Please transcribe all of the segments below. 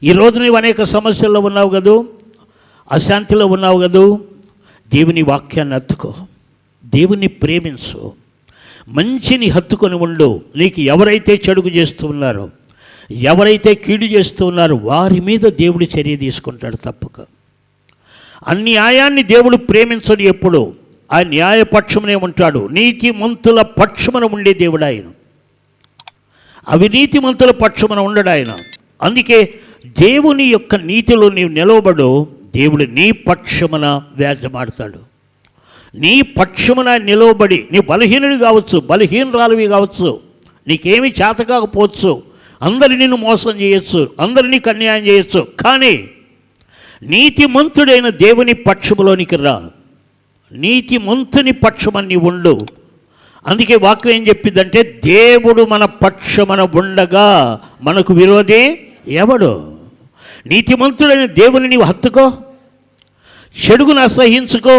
ఈరోజు నీవు అనేక సమస్యల్లో ఉన్నావు కదూ, అశాంతిలో ఉన్నావు కదూ, దేవుని వాక్యాన్ని హత్తుకో, దేవుని ప్రేమించు, మంచిని హత్తుకొని ఉండు. నీకు ఎవరైతే చెడుగు చేస్తూ ఉన్నారో, ఎవరైతే కీడు చేస్తూ ఉన్నారో వారి మీద దేవుడు చర్య తీసుకుంటాడు తప్పక. అన్యాయాన్ని దేవుడు ప్రేమించడు ఎప్పుడు, ఆ న్యాయపక్షమునే ఉంటాడు. నీతిమంతుల పక్షమున ఉండే దేవుడు ఆయన, అవినీతిమంతుల పక్షమున ఉండడు ఆయన. అందుకే దేవుని యొక్క నీతిలో నీవు నిలవబడు, దేవుడు నీ పక్షమున వ్యాజ్యమాడతాడు. నీ పక్షమున నిలవబడి, నీ బలహీనుడు కావచ్చు, బలహీనరాలువి కావచ్చు, నీకేమీ చేత కాకపోవచ్చు, అందరు నిన్ను మోసం చేయొచ్చు, అందరు నీకు అన్యాయం చేయొచ్చు, కానీ నీతిమంతుడైన దేవుని పక్షములోనికి రా, నీతిమంతుని పక్షమని నీ ఉండు. అందుకే వాక్యం ఏం చెప్పిందంటే, దేవుడు మన పక్షమున ఉండగా మనకు విరోధి ఎవడు? నీతిమంతుడైన దేవుని నీవు హత్తుకో, చెడుగును అసహించుకో,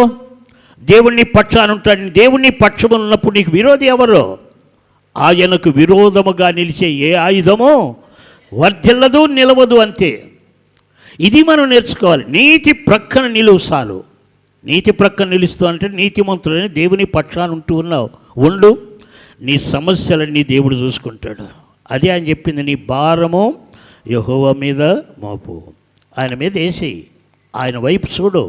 దేవుణ్ణి పక్షాన ఉంటాడు. దేవుణ్ణి పక్షమున ఉన్నప్పుడు నీకు విరోధి ఎవరు? ఆయనకు విరోధముగా నిలిచే ఏ ఆయుధమో వర్ధిల్లదు, నిలవదు, అంతే. ఇది మనం నేర్చుకోవాలి. నీతి ప్రక్కన నిలువు చాలు. నీతి ప్రక్కన నిలుస్తూ అంటే నీతిమంతుడని దేవుని పక్షాన ఉండు, నీ సమస్యలన్నీ దేవుడు చూసుకుంటాడు. అదే ఆయన చెప్పింది, నీ భారము యెహోవా మీద మోపు, ఆయన మీద వేసేయి, ఆయన వైపు చూడు,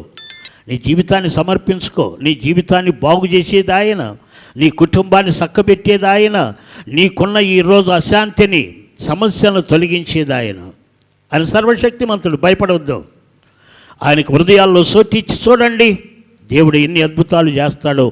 నీ జీవితాన్ని సమర్పించుకో. నీ జీవితాన్ని బాగు చేసేది ఆయన, నీ కుటుంబాన్ని చక్కబెట్టేది ఆయన, నీకున్న ఈరోజు అశాంతిని, సమస్యలను తొలగించేది ఆయన. ఆయన సర్వశక్తిమంతుడు, భయపడవద్దు. ఆయనకు హృదయాల్లో సోటిచ్చి చూడండి, దేవుడు ఎన్ని అద్భుతాలు చేస్తాడో.